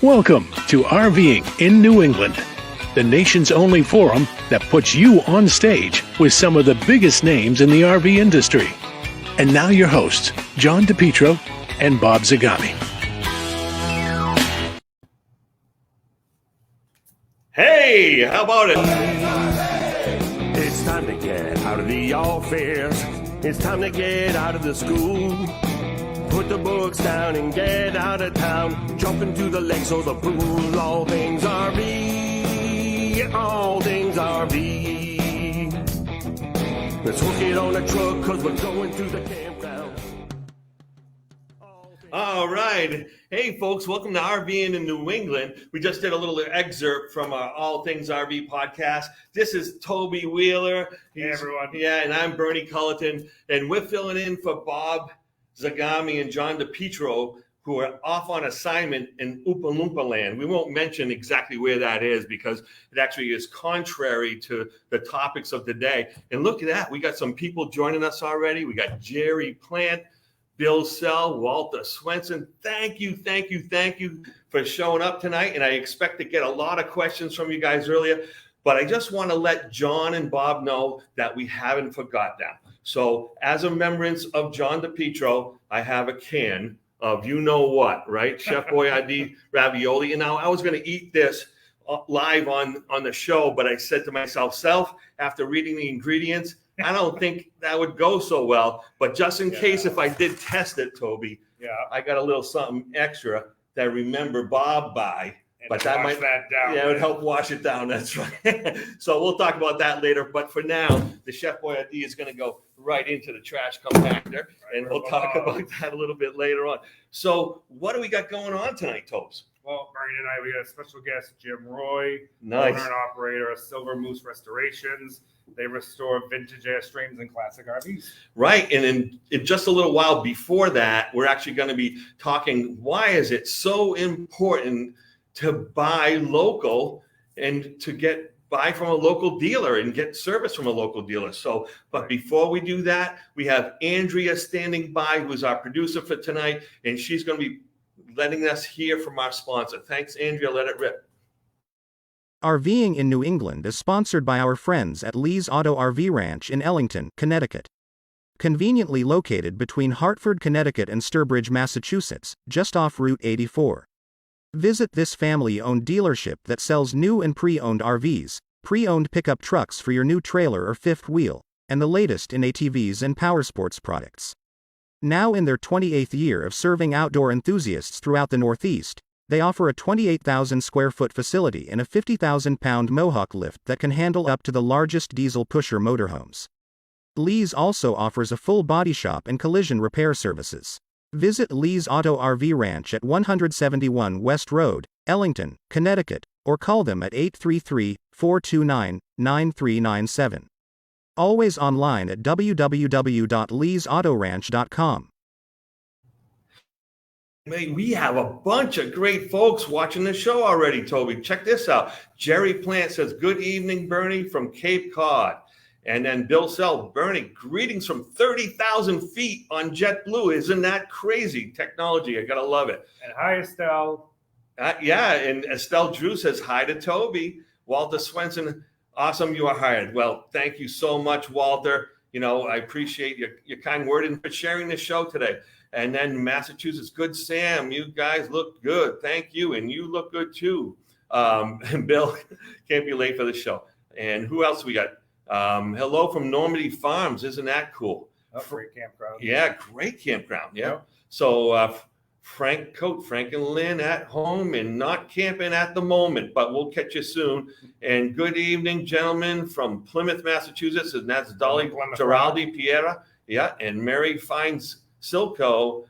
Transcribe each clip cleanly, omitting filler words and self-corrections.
Welcome to RVing in New England, the nation's only forum that puts you on stage with some of the biggest names in the RV industry. And now your hosts, John DePietro and Bob Zagami. Hey, how about it? It's time to get out of the office. It's time to get out of the school. Put the books down and get out of town. Jump into the lakes or the pool. All things RV. All things RV. Let's hook it on a truck because we're going to the campground. All right. Hey, folks, welcome to RVing in New England. We just did a little excerpt from our All Things RV podcast. This is Toby Wheeler. Hey, everyone. Yeah, and I'm Bernie Culleton. And we're filling in for Bob Zagami and John DePietro, who are off on assignment in Oompa Loompa land. We won't mention exactly where that is because it actually is contrary to the topics of the day. And look at that. We got some people joining us already. We got Jerry Plant, Bill Sell, Walter Swenson. Thank you for showing up tonight. And I expect to get a lot of questions from you guys earlier. But I just want to let John and Bob know that we haven't forgot them. So as a remembrance of John DePietro, I have a can of you know what, right? Chef Boyardee ravioli. And now I was going to eat this live on the show, but I said to myself, after reading the ingredients, I don't think that would go so well. But just in case if I did test it, Toby, I got a little something extra that I remember Bob by. But that might it would help wash it down. That's right. So we'll talk about that later. But for now, the Chef Boyardee is going to go right into the trash compactor, and we'll talk about that a little bit later on. So what do we got going on tonight, Tobes? Well, Bernie and I, we got a special guest, Jim Roy, Nice. owner and operator of Silver Moose Restorations. They restore vintage Airstreams and classic RVs. Right. And in just a little while before that, we're actually going to be talking, why is it so important to buy local and to buy from a local dealer and get service from a local dealer. So, but before we do that, we have Andrea standing by, who's our producer for tonight, and she's going to be letting us hear from our sponsor. Thanks, Andrea. Let it rip. RVing in New England is sponsored by our friends at Lee's Auto RV Ranch in Ellington, Connecticut. Conveniently located between Hartford, Connecticut and Sturbridge, Massachusetts, just off Route 84. Visit this family-owned dealership that sells new and pre-owned RVs, pre-owned pickup trucks for your new trailer or fifth wheel, and the latest in ATVs and powersports products. Now in their 28th year of serving outdoor enthusiasts throughout the Northeast, they offer a 28,000 square foot facility and a 50,000-pound Mohawk lift that can handle up to the largest diesel pusher motorhomes. Lee's also offers a full body shop and collision repair services. Visit Lee's Auto RV Ranch at 171 West Road, Ellington, Connecticut, or call them at 833-429-9397. Always online at www.leesautoranch.com. We have a bunch of great folks watching the show already, Toby. Check this out. Jerry Plant says, good evening, Bernie, from Cape Cod. And then Bill Sell, Bernie, greetings from 30,000 feet on JetBlue. Isn't that crazy technology? I got to love it. And hi, Estelle. And Estelle Drew says, hi to Toby. Walter Swenson, awesome, you are hired. Well, thank you so much, Walter. You know, I appreciate your kind word and for sharing the show today. And then Massachusetts, good Sam, you guys look good. Thank you. And you look good too. And Bill, can't be late for the show. And who else we got? Hello from Normandy Farms. Isn't that cool? Oh, great campground. Yeah, great campground. Yeah. So Frank and Lynn at home and not camping at the moment, but we'll catch you soon. And good evening, gentlemen, from Plymouth, Massachusetts. And that's Dolly Giraldi Piera. Yeah. And Mary Finds Silco.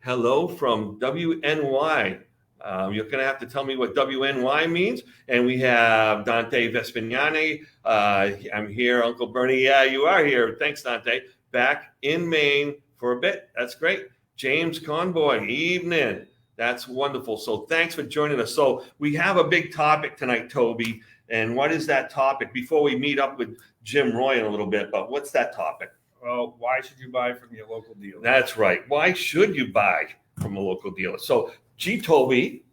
Hello from WNY. You're going to have to tell me what WNY means. And we have Dante Vespignani. I'm here, Uncle Bernie. Yeah, you are here. Thanks, Dante. Back in Maine for a bit. That's great. James Conboy, evening. That's wonderful. So thanks for joining us. So we have a big topic tonight, Toby. And what is that topic? Before we meet up with Jim Roy in a little bit, but what's that topic? Well, why should you buy from your local dealer? That's right. Why should you buy from a local dealer? So, gee, Toby,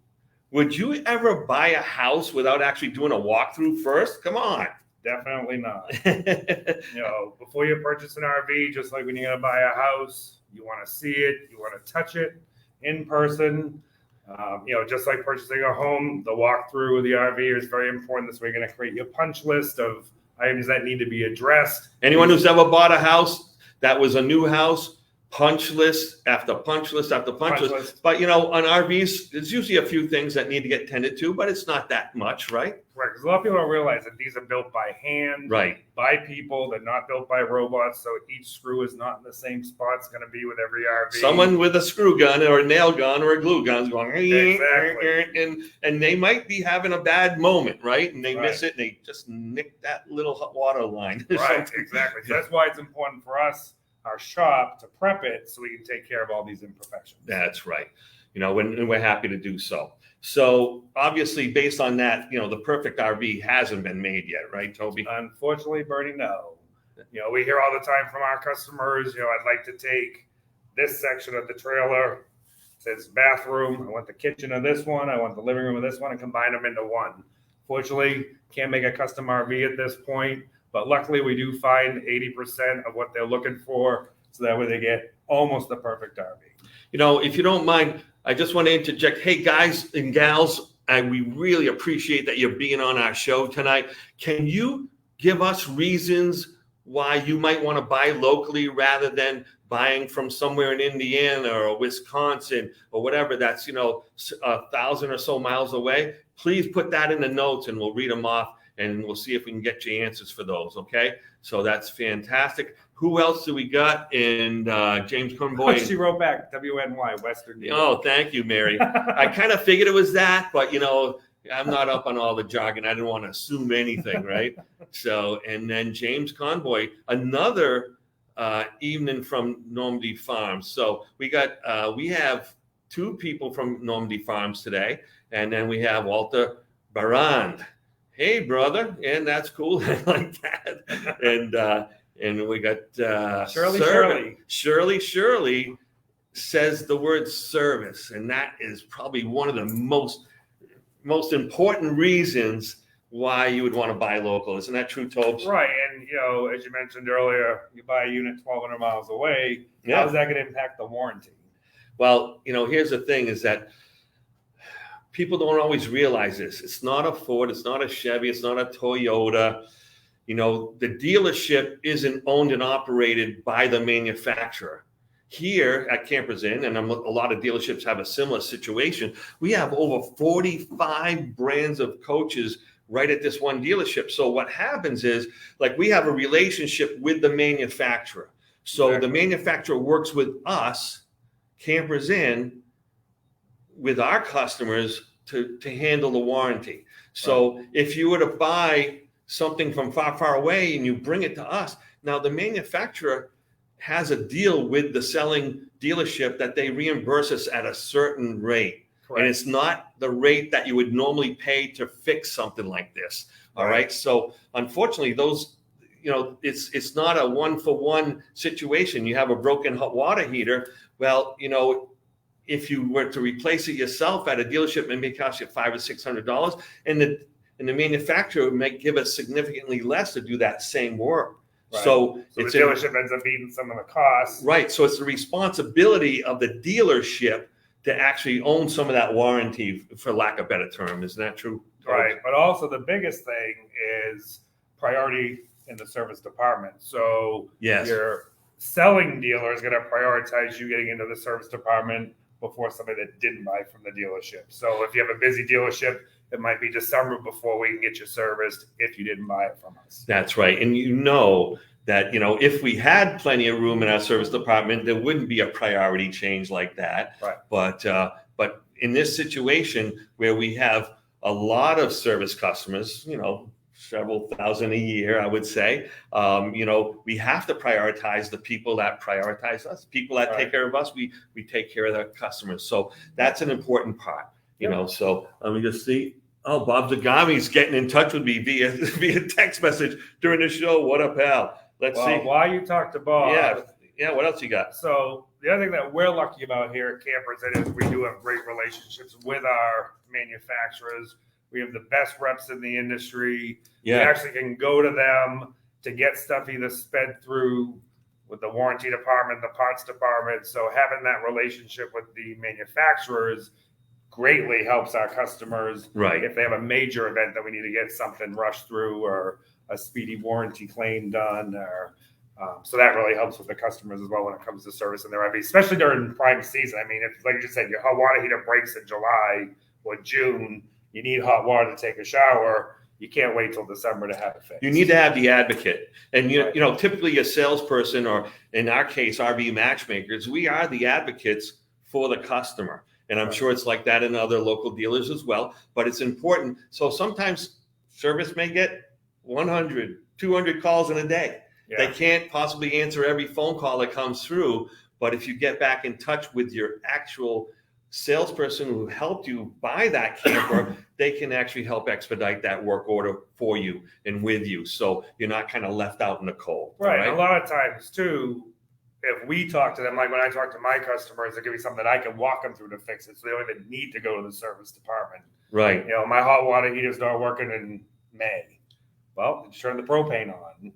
would you ever buy a house without actually doing a walkthrough first? Come on. Definitely not. Before you purchase an RV, just like when you're gonna buy a house, you want to see it, you want to touch it in person. Just like purchasing a home, the walkthrough of the RV is very important. This way, you're gonna create your punch list of items that need to be addressed. Anyone who's ever bought a house that was a new house, punch list after punch list after punch list. But on RVs, there's usually a few things that need to get tended to, but it's not that much, right? Right, because a lot of people don't realize that these are built by hand, right, by people. They're not built by robots, so each screw is not in the same spot. It's going to be with every RV. Someone with a screw gun or a nail gun or a glue gun is going, exactly. and they might be having a bad moment, right? And they miss it, and they just nick that little hot water line. Right, exactly. So that's why it's important for us, our shop, to prep it so we can take care of all these imperfections. That's right. When we're happy to do so. So obviously, based on that, the perfect RV hasn't been made yet, right, Toby? Unfortunately, Bernie, no. We hear all the time from our customers, I'd like to take this section of the trailer, it says bathroom, I want the kitchen of this one, I want the living room of this one, and combine them into one. Fortunately, can't make a custom RV at this point, but luckily we do find 80% of what they're looking for, so that way they get almost the perfect RV. If you don't mind, I just want to interject. Hey, guys and gals, we really appreciate that you're being on our show tonight. Can you give us reasons why you might want to buy locally rather than buying from somewhere in Indiana or Wisconsin or whatever that's, 1,000 or so miles away? Please put that in the notes and we'll read them off and we'll see if we can get you answers for those, okay? So that's fantastic. Who else do we got? And James Conboy. She wrote back, WNY, Western. Oh, thank you, Mary. I kind of figured it was that, but I'm not up on all the jargon. I didn't want to assume anything, right? So, and then James Conboy, another evening from Normandy Farms. So we have two people from Normandy Farms today, and then we have Walter Barand. Hey, brother, and that's cool. I like that. And we got Shirley says the word service, and that is probably one of the most important reasons why you would want to buy local. Isn't that true, Tobes? Right, and as you mentioned earlier, you buy a unit 1,200 miles away. Yeah. How's that going to impact the warranty? Well, here's the thing: is that people don't always realize this. It's not a Ford, it's not a Chevy, it's not a Toyota. The dealership isn't owned and operated by the manufacturer. Here at Campers Inn, and a lot of dealerships have a similar situation, we have over 45 brands of coaches right at this one dealership. So what happens is, we have a relationship with the manufacturer. So exactly. The manufacturer works with us, Campers Inn, with our customers to handle the warranty. So right. If you were to buy something from far away and you bring it to us, now the manufacturer has a deal with the selling dealership that they reimburse us at a certain rate. Correct. And it's not the rate that you would normally pay to fix something like this. All right. So unfortunately, those, it's not a 1-for-1 situation. You have a broken hot water heater. Well, if you were to replace it yourself at a dealership, it may cost you $500 or $600, and the manufacturer might give us significantly less to do that same work. Right. So the dealership ends up eating some of the costs. Right. So it's the responsibility of the dealership to actually own some of that warranty, for lack of a better term. Isn't that true? Right. But also the biggest thing is priority in the service department. So yes. Your selling dealer is going to prioritize you getting into the service department before somebody that didn't buy from the dealership. So if you have a busy dealership, it might be December before we can get you serviced if you didn't buy it from us. That's right. And that, if we had plenty of room in our service department, there wouldn't be a priority change like that. Right. But in this situation where we have a lot of service customers, several thousand a year, I would say, we have to prioritize the people that prioritize us, people that take care of us. We take care of the customers. So that's an important part. So let me just see. Oh, Bob Zagami's getting in touch with me via text message during the show. What up, pal? Let's see. While you talk to Bob. Yeah. What else you got? So the other thing that we're lucky about here at Campers Inn is we do have great relationships with our manufacturers. We have the best reps in the industry. Yeah. We actually can go to them to get stuff either sped through with the warranty department, the parts department. So having that relationship with the manufacturers greatly helps our customers. Right. If they have a major event that we need to get something rushed through or a speedy warranty claim done, or so that really helps with the customers as well when it comes to service in their RV, especially during prime season. I mean, if, like you just said, your hot water heater breaks in July or June, you need hot water to take a shower. You can't wait till December to have it fixed. You need to have the advocate. And, you know, typically a salesperson, or in our case, RV matchmakers, we are the advocates for the customer. And I'm sure it's like that in other local dealers as well. But it's important. So sometimes service may get 100, 200 calls in a day. Yeah. They can't possibly answer every phone call that comes through. But if you get back in touch with your actual salesperson who helped you buy that camper, they can actually help expedite that work order for you and with you. So you're not kind of left out in the cold. Right. A lot of times, too, if we talk to them, like when I talk to my customers, they give me something that I can walk them through to fix it. So they don't even need to go to the service department. Right. You know, my hot water heater's not working in May. Well, did you turn the propane on?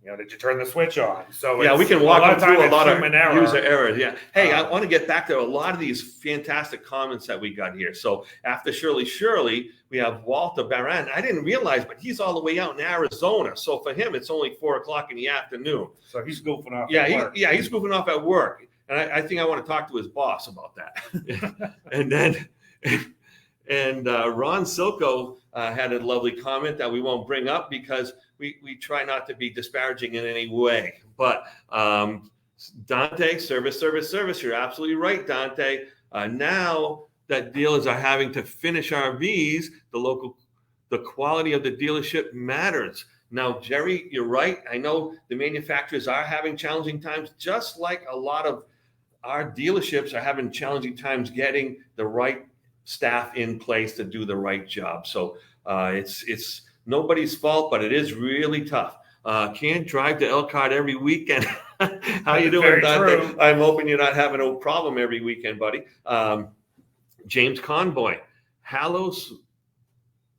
You know, did you turn the switch on? So yeah, we can walk them through a lot of error. user errors. Yeah. Hey, I want to get back to a lot of these fantastic comments that we got here. So after Shirley, we have Walter Baran. I didn't realize, but he's all the way out in Arizona. So for him, it's only 4:00 in the afternoon. So he's goofing off. Yeah, he's goofing off at work, and I think I want to talk to his boss about that. And then, Ron Silko had a lovely comment that we won't bring up because we try not to be disparaging in any way. But Dante, service. You're absolutely right, Dante. Now that dealers are having to finish RVs, the quality of the dealership matters. Now, Jerry, you're right. I know the manufacturers are having challenging times, just like a lot of our dealerships are having challenging times getting the right staff in place to do the right job. So it's nobody's fault, but it is really tough. Can't drive to Elkhart every weekend. How you doing, Dante? True. I'm hoping you're not having a problem every weekend, buddy. James Conboy, Hallows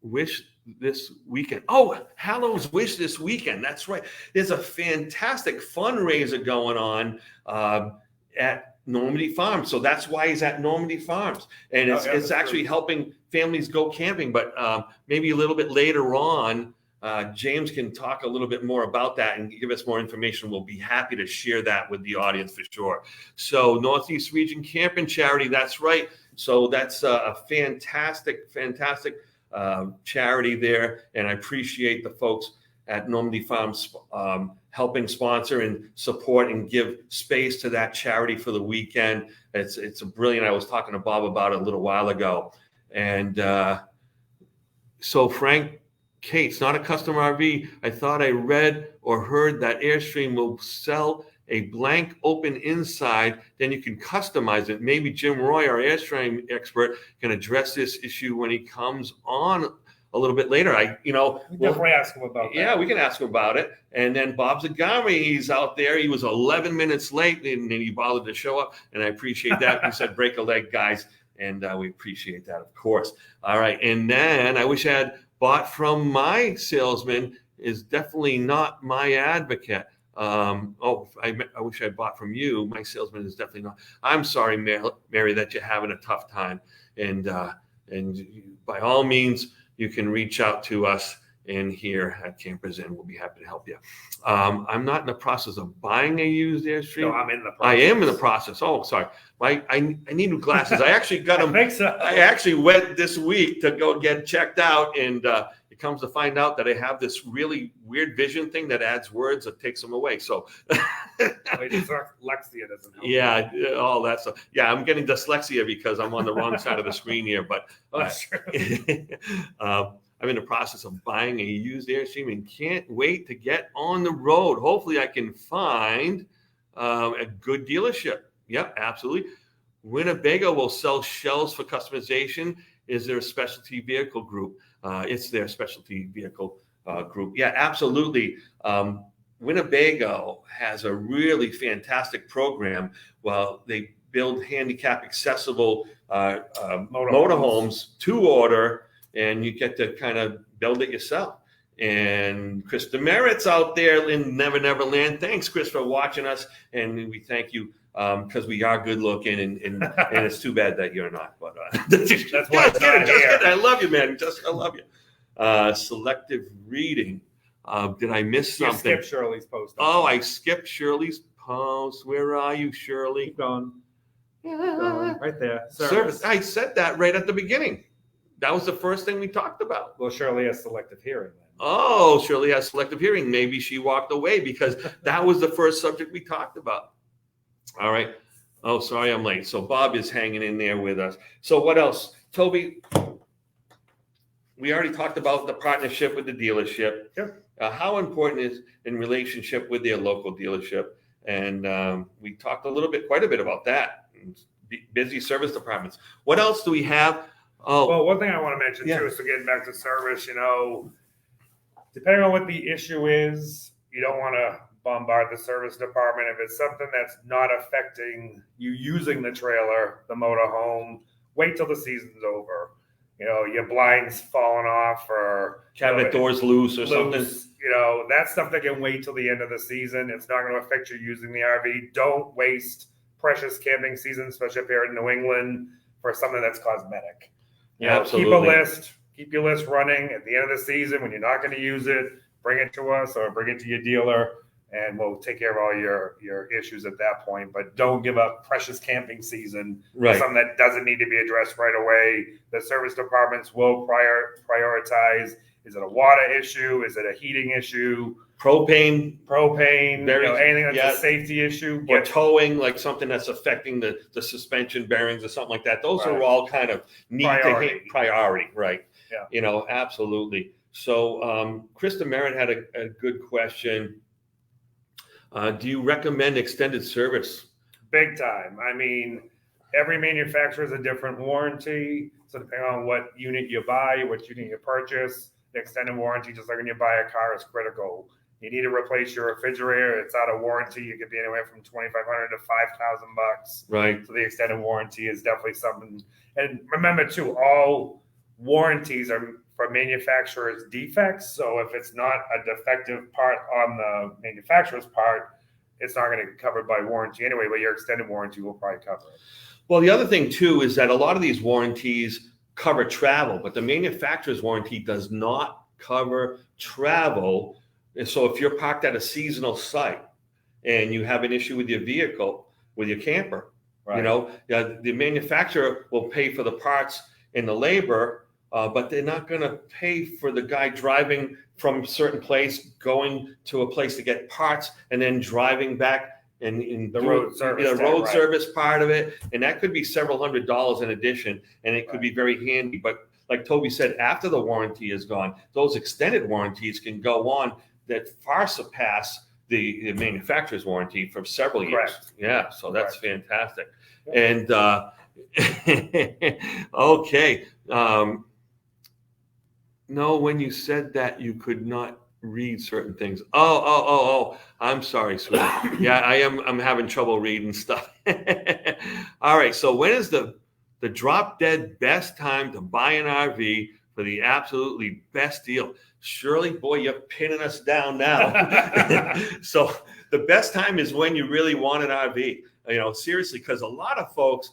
Wish this weekend. Oh, Hallows Wish this weekend. That's right. There's a fantastic fundraiser going on at Normandy Farms. So that's why he's at Normandy Farms. And it's actually helping families go camping. But maybe a little bit later on, James can talk a little bit more about that and give us more information. We'll be happy to share that with the audience for sure. So Northeast Region Camping Charity, that's right. So that's a fantastic charity there. And I appreciate the folks at Normandy Farms helping sponsor and support and give space to that charity for the weekend. It's a brilliant. I was talking to Bob about it a little while ago. And so Frank Cates, not a custom RV. I thought I read or heard that Airstream will sell a blank open inside, then you can customize it. Maybe Jim Roy, our Airstream expert, can address this issue when he comes on a little bit later. We definitely ask him about that. Yeah, we can ask him about it. And then Bob Zagami, he's out there. He was 11 minutes late, and he bothered to show up, and I appreciate that. He said, break a leg, guys, and we appreciate that, of course. All right, and then I wish I had bought from my salesman is definitely not my advocate. I wish I bought from you. My salesman is definitely not. I'm sorry, Mary, that you're having a tough time. And by all means, you can reach out to us in here at Campers Inn. We'll be happy to help you. I'm not in the process of buying a used Airstream. No, I'm in the process. I am in the process. Oh, sorry. I need new glasses. I actually got them. I think so. I actually went this week to go get checked out, and it comes to find out that I have this really weird vision thing that adds words that takes them away. So dyslexia doesn't help. Yeah, all that stuff. Yeah, I'm getting dyslexia because I'm on the wrong side of the screen here. But I'm in the process of buying a used Airstream and can't wait to get on the road. Hopefully I can find a good dealership. Yep, absolutely. Winnebago will sell shells for customization. Is there a specialty vehicle group? It's their specialty vehicle group. Yeah, absolutely. Winnebago has a really fantastic program. Well, they build handicap accessible motorhomes to order, and you get to kind of build it yourself. And Chris Demerit's out there in Never Never Land. Thanks, Chris, for watching us, and we thank you because we are good looking, and it's too bad that you're not. But That's why it's not here. I love you, man. I love you. Selective reading. Did I miss You something? skipped Shirley's post. Oh, I skipped Shirley's post. Where are you, Shirley? Keep going. Keep going. Right there. Service. I said that right at the beginning. That was the first thing we talked about. Well, Shirley has selective hearing then. Oh, Shirley has selective hearing. Maybe she walked away because that was the first subject we talked about. All right. Oh, sorry, I'm late. So Bob is hanging in there with us. So what else? Toby, we already talked about the partnership with the dealership. Yep. How important is in relationship with their local dealership? And we talked quite a bit about that. Busy service departments. What else do we have? Oh, Well, one thing I want to mention too is, so getting back to service, depending on what the issue is, you don't want to bombard the service department. If it's something that's not affecting you using the trailer, the motorhome, wait till the season's over. Your blinds falling off or cabinet doors loose or something. That's stuff that can wait till the end of the season. It's not going to affect you using the RV. Don't waste precious camping season, especially up here in New England, for something that's cosmetic. Absolutely. Keep your list running. At the end of the season, when you're not going to use it, bring it to us or bring it to your dealer, and we'll take care of all your issues at that point. But don't give up precious camping season for something that doesn't need to be addressed right away. The service departments will prioritize. Is it a water issue? Is it a heating issue? Propane, anything that's a safety issue. Or towing, like something that's affecting the suspension bearings or something like that. Those are all kind of priority, right? Yeah. Absolutely. So Chris Demerit had a good question. Do you recommend extended service? Big time. I mean, every manufacturer has a different warranty. So depending on what unit you buy, what unit you purchase, the extended warranty, just like when you buy a car, is critical. You need to replace your refrigerator. It's out of warranty. It could be anywhere from $2,500 to $5,000. Right. So the extended warranty is definitely something. And remember too, all warranties are for manufacturer's defects. So if it's not a defective part on the manufacturer's part, it's not going to be covered by warranty anyway, but your extended warranty will probably cover it. Well, the other thing too is that a lot of these warranties cover travel, but the manufacturer's warranty does not cover travel. And so if you're parked at a seasonal site and you have an issue with your vehicle, with your camper, the manufacturer will pay for the parts and the labor, but they're not going to pay for the guy driving from a certain place, going to a place to get parts, and then driving back and the road service, service part of it. And that could be several $100s in addition, and it could be very handy. But like Toby said, after the warranty is gone, those extended warranties can go on that far surpass the manufacturer's warranty for several years. Correct. Yeah, so that's fantastic. And okay. No, when you said that you could not read certain things. Oh, I'm sorry, sweetie. Yeah, I'm having trouble reading stuff. All right, so when is the drop dead best time to buy an RV for the absolutely best deal? Shirley, boy, you're pinning us down now. So the best time is when you really want an RV, seriously, because a lot of folks,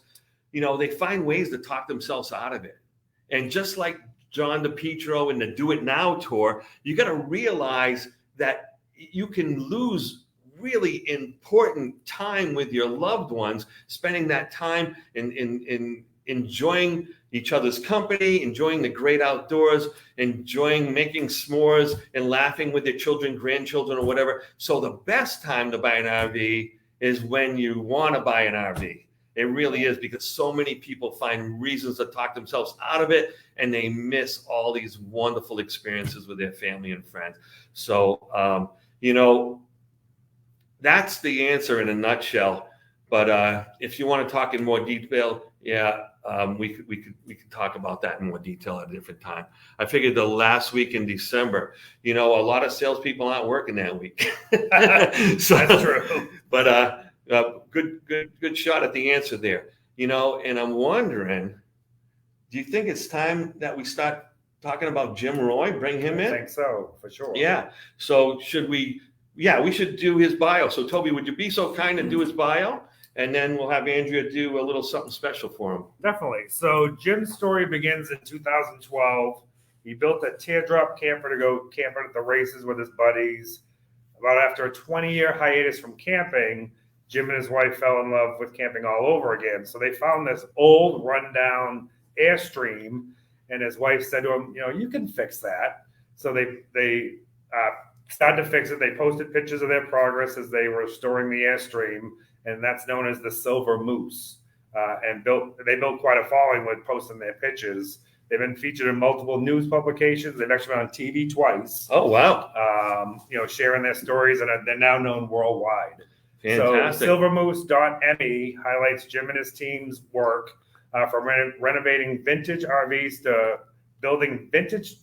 they find ways to talk themselves out of it. And just like John DePietro and the Do It Now tour, you got to realize that you can lose really important time with your loved ones, spending that time in enjoying each other's company, enjoying the great outdoors, enjoying making s'mores and laughing with your children, grandchildren, or whatever. So the best time to buy an RV is when you want to buy an RV. It really is, because so many people find reasons to talk themselves out of it, and they miss all these wonderful experiences with their family and friends. So, that's the answer in a nutshell. But if you want to talk in more detail, Yeah, we could talk about that in more detail at a different time. I figured the last week in December, a lot of salespeople aren't working that week. So, That's true. But good shot at the answer there. And I'm wondering, do you think it's time that we start talking about Jim Roy? Bring him in? I think so, for sure. Yeah. So should we? Yeah, we should do his bio. So Toby, would you be so kind and do his bio? And then we'll have Andrea do a little something special for him. Definitely. So Jim's story begins in 2012. He built a teardrop camper to go camping at the races with his buddies. About after a 20-year hiatus from camping, Jim and his wife fell in love with camping all over again. So they found this old, rundown Airstream, and his wife said to him, you can fix that. So they started to fix it. They posted pictures of their progress as they were restoring the Airstream, and that's known as the Silver Moose. And they built quite a following with posting their pictures. They've been featured in multiple news publications. They've actually been on TV twice. Oh, wow. Sharing their stories, and they're now known worldwide. Fantastic. So silvermoose.me highlights Jim and his team's work from renovating vintage RVs to building vintage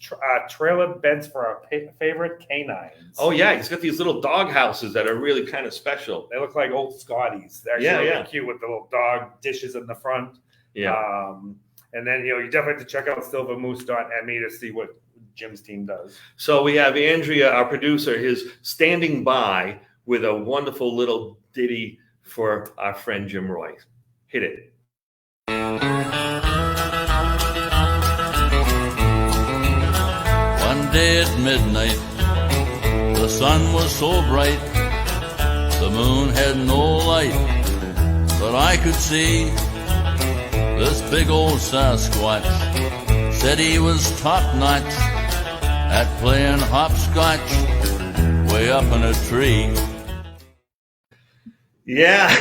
trailer beds for our favorite canines. Oh, yeah. He's got these little dog houses that are really kind of special. They look like old Scotties. They're actually really cute with the little dog dishes in the front. Yeah. And then, you definitely have to check out silvermoose.me to see what Jim's team does. So we have Andrea, our producer, is standing by with a wonderful little ditty for our friend Jim Roy. Hit it. One day at midnight, the sun was so bright, the moon had no light, but I could see this big old Sasquatch. Said he was top-notch at playing hopscotch way up in a tree. Yeah.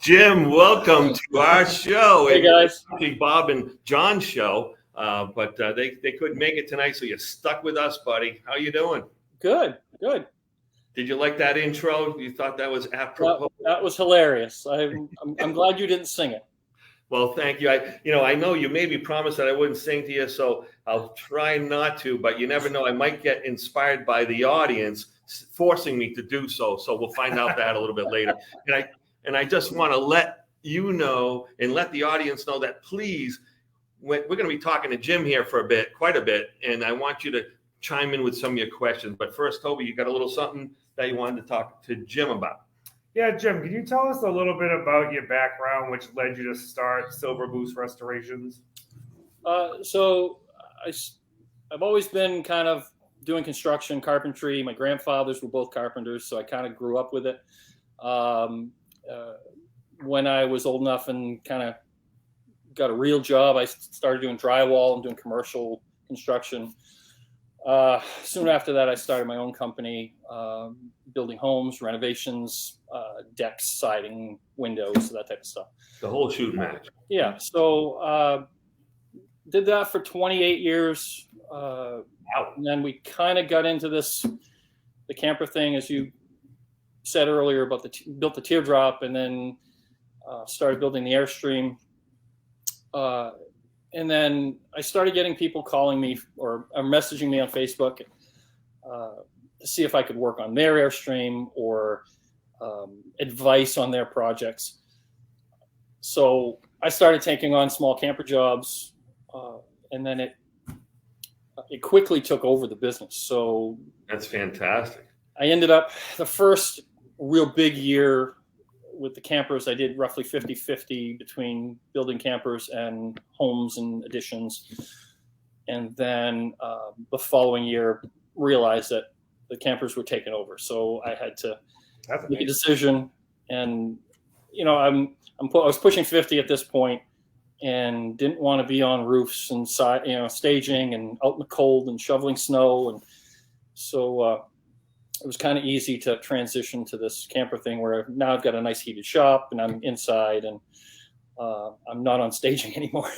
Jim, welcome to our show. Hey, guys. It's Bob and John's show, but they couldn't make it tonight, so you stuck with us, buddy. How you doing? Good. Did you like that intro? You thought that was apropos? That was hilarious. I'm glad you didn't sing it. Well, thank you. I know you made me promise that I wouldn't sing to you, so I'll try not to, but you never know. I might get inspired by the audience forcing me to do so. So we'll find out that a little bit later. And I just want to let you know and let the audience know that please, we're going to be talking to Jim here for quite a bit, and I want you to chime in with some of your questions. But first, Toby, you got a little something that you wanted to talk to Jim about. Yeah, Jim, can you tell us a little bit about your background, which led you to start Silver Moose Restorations? So I've always been kind of doing construction, carpentry. My grandfathers were both carpenters, so I kind of grew up with it. When I was old enough and kind of got a real job, I started doing drywall and doing commercial construction. Soon after that, I started my own company, building homes, renovations, decks, siding, windows, that type of stuff. The whole shoot match. Yeah. So did that for 28 years. And then we kind of got into the camper thing, as you said earlier, about built the teardrop, and then started building the Airstream. And then I started getting people calling me or messaging me on Facebook to see if I could work on their Airstream or advice on their projects. So I started taking on small camper jobs, and then it quickly took over the business. So that's fantastic. I ended up the first real big year with the campers. I did roughly 50-50 between building campers and homes and additions. And then the following year realized that the campers were taking over. So I had to make a decision. And, I was pushing 50 at this point and didn't want to be on roofs and staging and out in the cold and shoveling snow. And so it was kind of easy to transition to this camper thing where now I've got a nice heated shop and I'm inside and I'm not on staging anymore.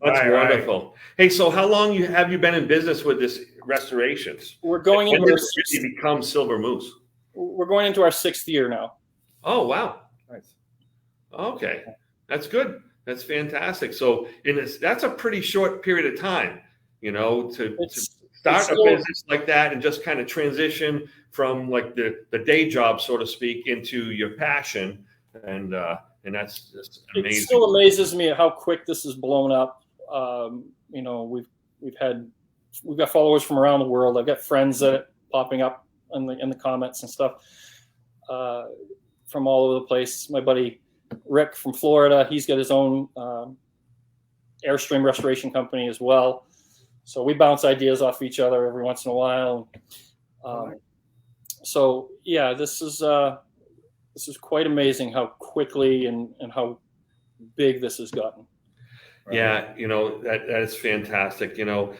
That's wonderful. Right. Hey, so how long have you been in business with this restorations? We're going into when did it become Silver Moose? We're going into our 6th year now. Oh, wow. Nice. Okay. That's good. That's fantastic. So that's a pretty short period of time, to start a business like that and just kind of transition from like the day job, so to speak, into your passion. And that's just amazing. It still amazes me at how quick this has blown up. We've got followers from around the world. I've got friends that popping up in the comments and stuff from all over the place. My buddy Rick from Florida, he's got his own Airstream restoration company as well. So we bounce ideas off each other every once in a while. So yeah, this is quite amazing how quickly and how big this has gotten. Right. Yeah, that is fantastic. I'm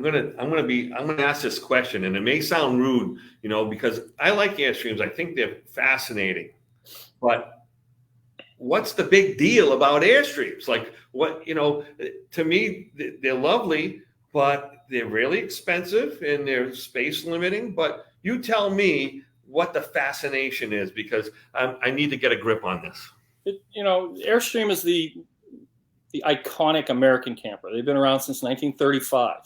gonna ask this question, and it may sound rude, because I like Airstreams. I think they're fascinating, but what's the big deal about Airstreams? Like, what, to me, they're lovely, but they're really expensive and they're space limiting. But you tell me what the fascination is, because I need to get a grip on this. Airstream is the iconic American camper. They've been around since 1935.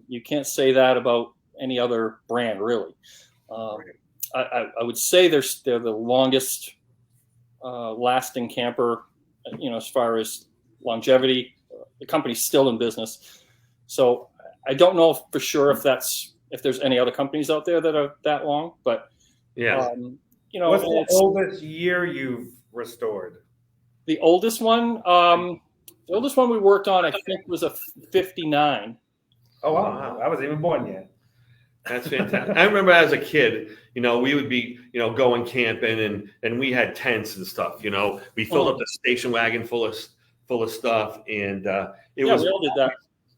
You can't say that about any other brand, really. I would say they're the longest lasting camper, as far as longevity. The company's still in business. So I don't know for sure if there's any other companies out there that are that long, but yeah. What's the oldest year you've restored? The oldest one, we worked on, I think, was a 59. Oh wow! I wasn't even born yet. That's fantastic. I remember as a kid, we would be, going camping and we had tents and stuff. We filled up the station wagon full of stuff, and we all did that.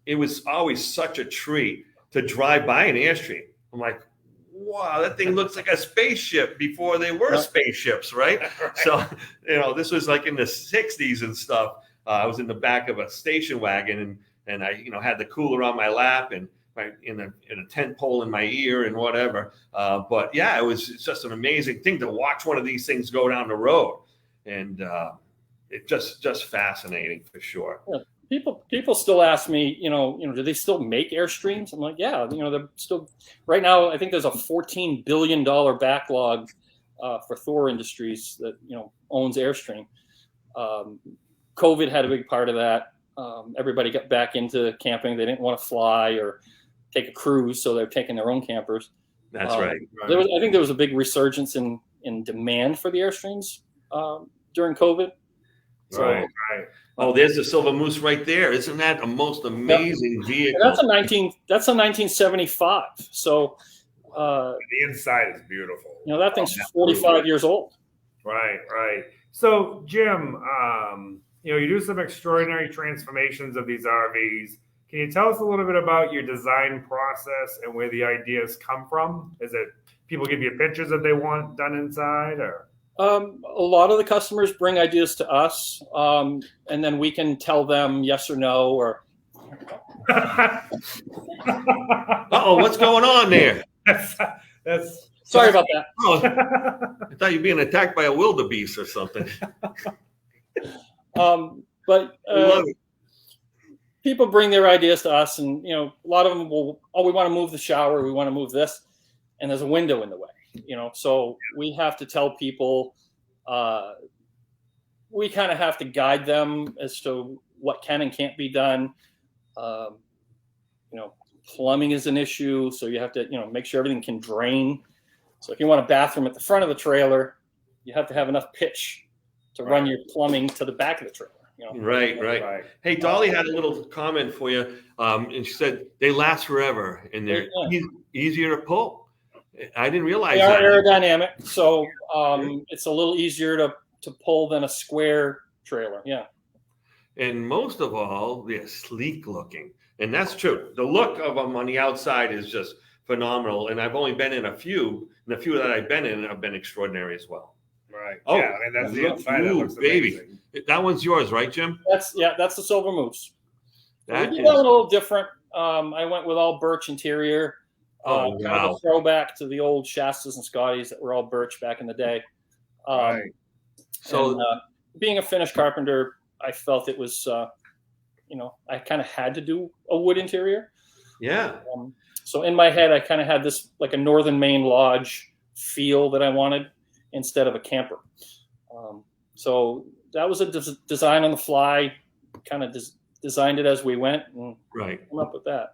It was always such a treat to drive by an Airstream. I'm like, wow, that thing looks like a spaceship before they were spaceships, right? So, this was like in the 60s and stuff. I was in the back of a station wagon and I, had the cooler on my lap and in a tent pole in my ear and whatever. But yeah, it's just an amazing thing to watch one of these things go down the road. And it just fascinating for sure. Yeah. People still ask me, do they still make Airstreams? I'm like, yeah, they're still, right now, I think there's a $14 billion backlog for Thor Industries that, owns Airstream. COVID had a big part of that. Everybody got back into camping. They didn't want to fly or take a cruise, so they're taking their own campers. That's right. I think there was a big resurgence in demand for the Airstreams during COVID. So, right. Oh, there's the Silver Moose right there. Isn't that a most amazing vehicle? That's a 1975. So the inside is beautiful. That thing's 45 years old. Right. So, Jim, you do some extraordinary transformations of these RVs. Can you tell us a little bit about your design process and where the ideas come from? Is it people give you pictures that they want done inside, or? A lot of the customers bring ideas to us, and then we can tell them yes or no. Or what's going on there? That's sorry about that. Oh, I thought you were being attacked by a wildebeest or something. But people bring their ideas to us, and a lot of them will. Oh, we want to move the shower. We want to move this, and there's a window in the way. So we have to tell people, we kind of have to guide them as to what can and can't be done. Plumbing is an issue, so you have to, make sure everything can drain. So if you want a bathroom at the front of the trailer, you have to have enough pitch to run your plumbing to the back of the trailer. Right. Hey, Dolly had a little comment for you, and she said they last forever and they're easier to pull. I didn't realize they are that. aerodynamic, so it's a little easier to pull than a square trailer. Yeah. And most of all, they're sleek looking, and that's true. The look of them on the outside is just phenomenal. And I've only been in a few, and the few that I've been in have been extraordinary as well. Right. Oh, yeah, that's the inside. That looks baby. Amazing. That one's yours, right, Jim? That's the Silver Moose. We did that a little different. I went with all birch interior. Kind of a throwback to the old Shastas and Scotties that were all birch back in the day. Right. So being a finished carpenter, I felt it was, I kind of had to do a wood interior. yeah. So in my head, I kind of had this like a Northern Maine lodge feel that I wanted instead of a camper. So that was a design on the fly, kind of designed it as we went and Right. came up with that.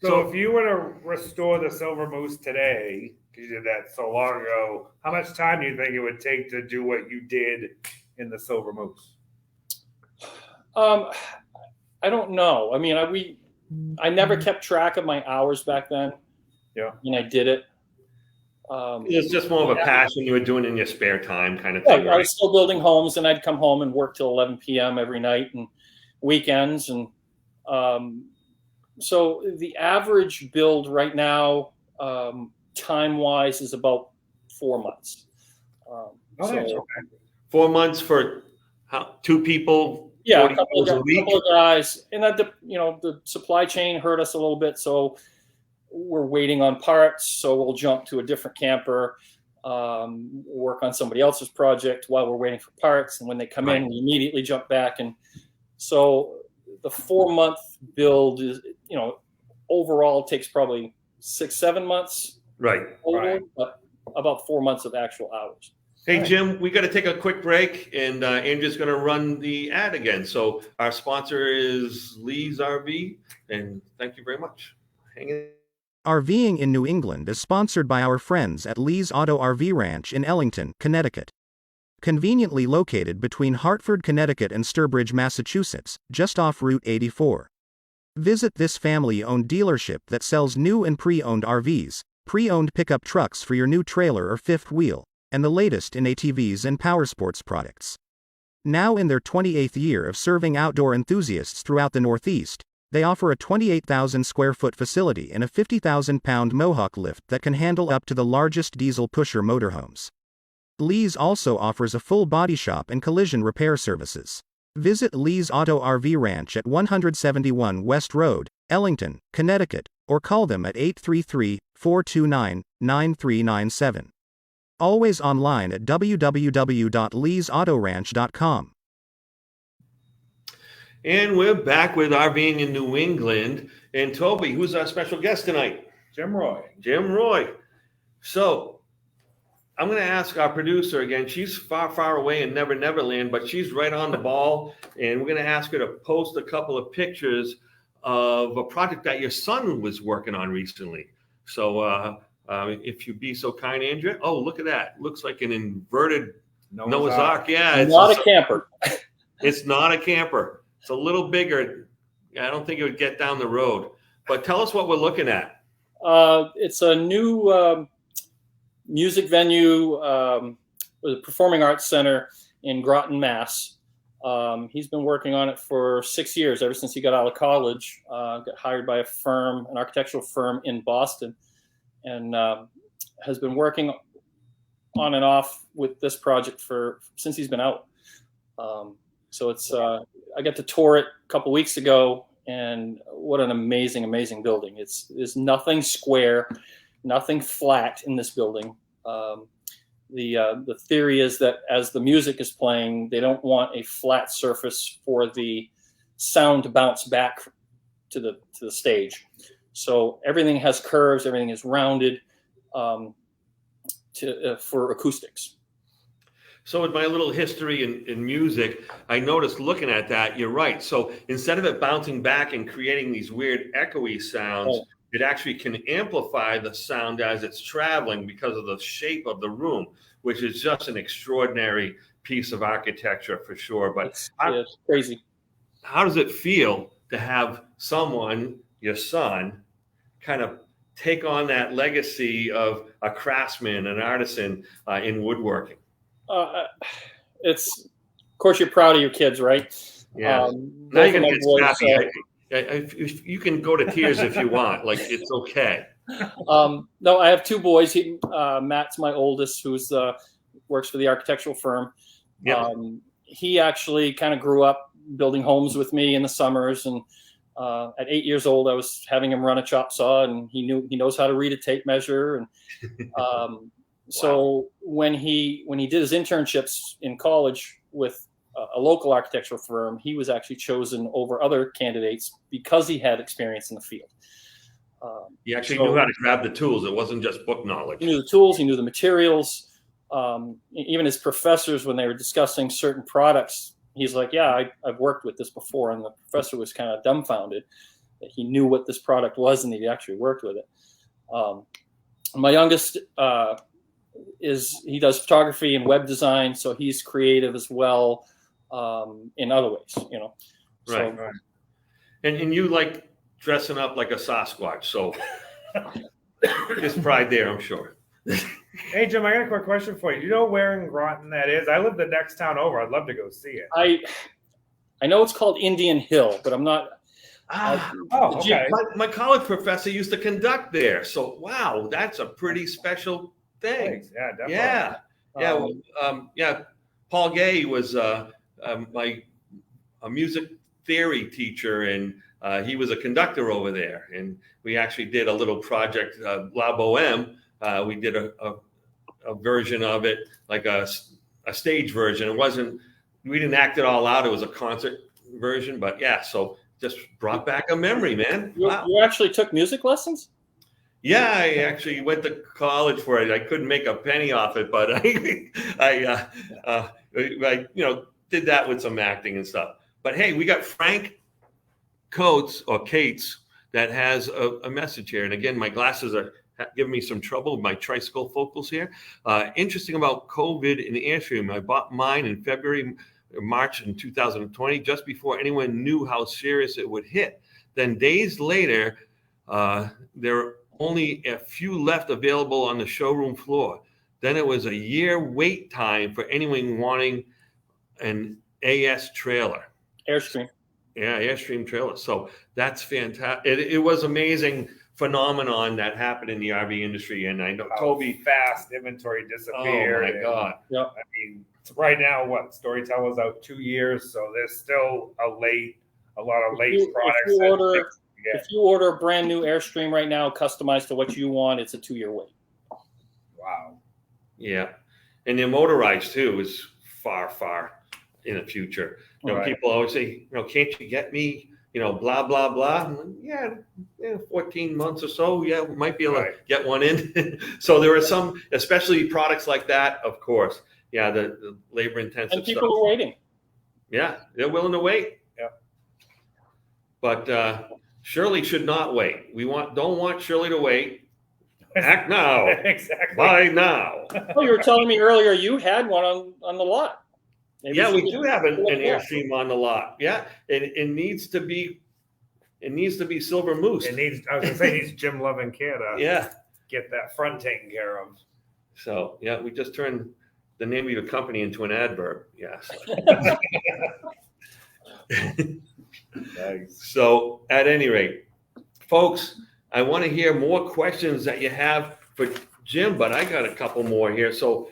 So if you were to restore the Silver Moose today, because you did that so long ago, how much time do you think it would take to do what you did in the Silver Moose? I don't know. I mean, I never kept track of my hours back then. Yeah. When I did it. It's just more of a passion you were doing in your spare time kind of Yeah, thing, I right? was still building homes, and I'd come home and work till 11 p.m. every night and weekends. And so the average build right now, time-wise, is about 4 months. Okay. 4 months for two people, Yeah, 40 a couple hours a week? of guys. And that, the supply chain hurt us a little bit, so we're waiting on parts. So we'll jump to a different camper, work on somebody else's project while we're waiting for parts. And when they come in, we immediately jump back. And so the 4 month build is, overall takes probably 6-7 months. Right. But about 4 months of actual hours. Hey, Jim, we got to take a quick break, and Andrew's going to run the ad again. So our sponsor is Lee's RV, and thank you very much. Hang in. RVing in New England is sponsored by our friends at Lee's Auto RV Ranch in Ellington, Connecticut. Conveniently located between Hartford, Connecticut and Sturbridge, Massachusetts, just off Route 84. Visit this family-owned dealership that sells new and pre-owned RVs, pre-owned pickup trucks for your new trailer or fifth wheel, and the latest in ATVs and powersports products. Now in their 28th year of serving outdoor enthusiasts throughout the Northeast, they offer a 28,000 square foot facility and a 50,000 pound Mohawk lift that can handle up to the largest diesel pusher motorhomes. Lee's also offers a full body shop and collision repair services. Visit Lee's Auto RV Ranch at 171 West Road, Ellington, Connecticut, or call them at 833-429-9397. Always online at www.leesautoranch.com. And we're back with RVing in New England. And Toby, who's our special guest tonight? Jim Roy. Jim Roy. So I'm going to ask our producer again. She's far, far away in Never Never Land, but she's right on the ball. And we're going to ask her to post a couple of pictures of a project that your son was working on recently. So if you'd be so kind, Andrea. Oh, look at that. Looks like an inverted Noah's Ark. Yeah. It's not a camper. It's not a camper. It's a little bigger. I don't think it would get down the road. But tell us what we're looking at. It's a new music venue, with a performing arts center in Groton, Mass. He's been working on it for 6 years, ever since he got out of college. Got hired by an architectural firm in Boston, and has been working on and off with this project since he's been out. So it's I got to tour it a couple weeks ago, and what an amazing, amazing building. There's nothing square, nothing flat in this building. The theory is that as the music is playing, they don't want a flat surface for the sound to bounce back to the stage. So everything has curves, everything is rounded for acoustics. So with my little history in music, I noticed looking at that, you're right. So instead of it bouncing back and creating these weird echoey sounds, it actually can amplify the sound as it's traveling because of the shape of the room, which is just an extraordinary piece of architecture for sure. But it's crazy. How does it feel to have someone, your son, kind of take on that legacy of a craftsman, an artisan in woodworking? Of course, you're proud of your kids, right? Yeah. Now you're gonna get snappy. You can go to tears if you want. Like, it's okay. No, I have two boys. Matt's my oldest, who's works for the architectural firm. Yep. He actually kind of grew up building homes with me in the summers, and at 8 years old, I was having him run a chop saw, and he knows how to read a tape measure, and So when he did his internships in college with a local architectural firm, he was actually chosen over other candidates because he had experience in the field. He actually knew how to grab the tools. It wasn't just book knowledge. He knew the tools. He knew the materials. Even his professors, when they were discussing certain products, he's like, yeah, I've worked with this before. And the professor was kind of dumbfounded that he knew what this product was and he actually worked with it. My youngest he does photography and web design, so he's creative as well in other ways, you know. Right. So, And you like dressing up like a Sasquatch, so there's pride there, I'm sure. Hey, Jim, I got a quick question for you. Do you know where in Groton that is? I live the next town over. I'd love to go see it. I know it's called Indian Hill, but I'm not. Okay. My college professor used to conduct there, so wow, that's a pretty special thing. Thanks. Yeah, definitely. Yeah. Paul Gay was a music theory teacher, and he was a conductor over there. And we actually did a little project, La Boheme. We did a version of it, like a stage version. We didn't act it all out. It was a concert version, but yeah. So just brought back a memory, man. Wow. You actually took music lessons? Yeah, I actually went to college for it. I couldn't make a penny off it, but I did that with some acting and stuff. But hey, we got Frank Cates that has a message here. And again, my glasses are giving me some trouble with my tricycle focals here. Interesting about COVID and Airstream. I bought mine in March in 2020, just before anyone knew how serious it would hit. Then days later, there were only a few left available on the showroom floor. Then it was a year wait time for anyone wanting an AS trailer. Airstream. Yeah, Airstream trailer. So that's fantastic. It was amazing phenomenon that happened in the RV industry. And I know Toby, fast inventory disappeared. Oh my God. Yep. I mean, right now, Storyteller's out 2 years, so there's still a lot of late products. If you order a brand new Airstream right now, customized to what you want, it's a 2-year wait. Wow. Yeah. And then motorized too is far, far in the future. Right. People always say, can't you get me, blah, blah, blah. I'm like, yeah, 14 months or so. Yeah, we might be able to get one in. So there are some, especially products like that, of course. Yeah, the labor intensive and people stuff. are waiting. Yeah, they're willing to wait. Yeah. But Shirley should not wait. Don't want Shirley to wait. Act now. Exactly. Buy now. Oh, you were telling me earlier you had one on the lot. Maybe we do have an Airstream on the lot. Yeah, it needs to be silver moose. I was gonna say it needs Jim Love and care to get that front taken care of. So yeah, we just turned the name of your company into an adverb. Yes. Nice. So at any rate, folks, I want to hear more questions that you have for Jim, but I got a couple more here. So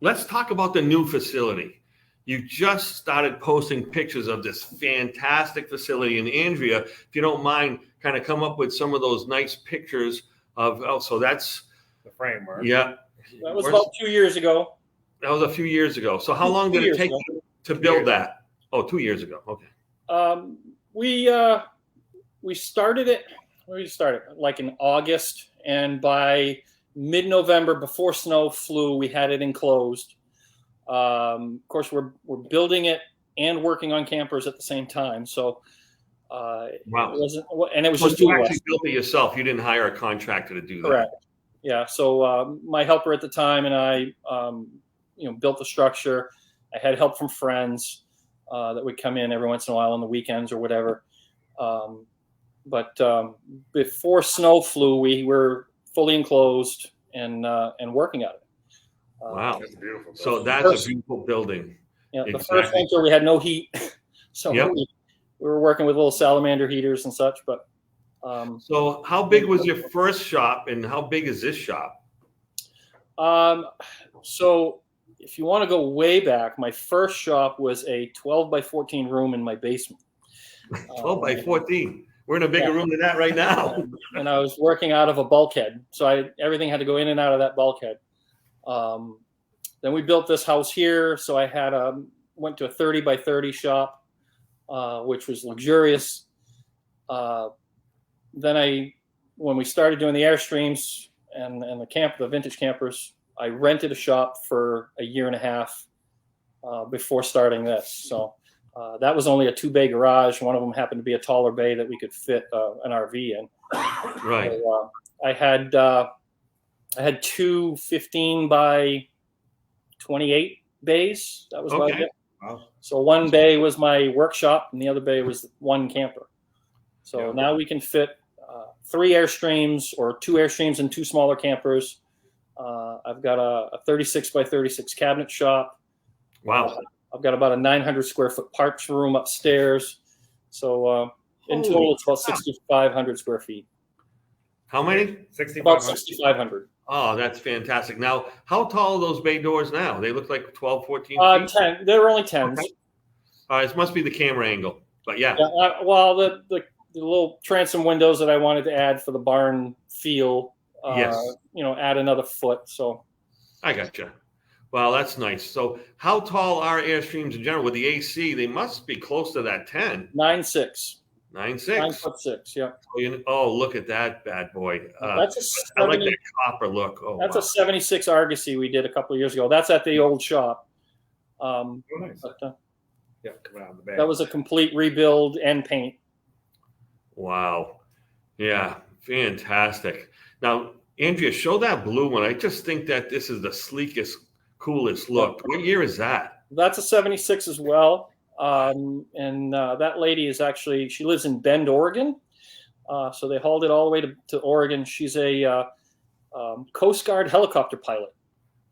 let's talk about the new facility. You just started posting pictures of this fantastic facility. And Andrea, if you don't mind, kind of come up with some of those nice pictures of, so that's the framework. Yeah. That was about 2 years ago. That was a few years ago. So how long did it take you to build that? Oh, 2 years ago. Okay. We started it. We started like in August, and by mid-November, before snow flew, we had it enclosed. Of course, we're building it and working on campers at the same time. So, wow. It wasn't, and it was just you actually built it yourself. You didn't hire a contractor to do that. Correct. Yeah. So my helper at the time and I, built the structure. I had help from friends that would come in every once in a while on the weekends or whatever. But before snow flew, we were fully enclosed and working at it. Wow, that's beautiful. So that's a beautiful building. Yeah, Exactly. The first winter we had no heat, so we were working with little salamander heaters and such. But so, how big was your first shop, and how big is this shop? So, if you want to go way back, my first shop was a 12 by 14 room in my basement. 12 by 14. We're in a bigger Yeah. room than that right now. And I was working out of a bulkhead, so everything had to go in and out of that bulkhead. Then we built this house here, so I had went to a 30 by 30 shop, which was luxurious. Then when we started doing the Airstreams and the vintage campers, I rented a shop for a year and a half before starting this. So that was only a 2-bay garage. One of them happened to be a taller bay that we could fit an RV in. Right. So, I had two 15 by 28 bays. That was about Okay. it. Wow. So one bay was my workshop, and the other bay was one camper. So Yeah. now we can fit 3 Airstreams or 2 Airstreams and 2 smaller campers. I've got a 36 by 36 cabinet shop. Wow. I've got about a 900 square foot parts room upstairs. So in total, it's about 6,500 square feet. How many? About 6,500. 6,500. Oh, that's fantastic. Now, how tall are those bay doors now? They look like 12, 14 feet? 10. They were only 10s. Okay. This must be the camera angle, but yeah. Yeah, well, the little transom windows that I wanted to add for the barn feel, Yes. Add another foot. So I gotcha. Well, that's nice. So how tall are Airstreams in general? With the AC, they must be close to that 10. 9'6". 9'6". 9'6". Yeah. Oh, look at that bad boy. That's I like that copper look. Oh, That's wow. a 76 Argosy we did a couple of years ago. That's at the old shop. Oh, nice. But, Yeah, coming out of the bag. that was a complete rebuild and paint. Wow. Yeah, fantastic. Now, Andrea, show that blue one. I just think that this is the sleekest, coolest look. What year is that? That's a 76 as well. That lady is actually, she lives in Bend, Oregon. So they hauled it all the way to Oregon. She's a Coast Guard helicopter pilot.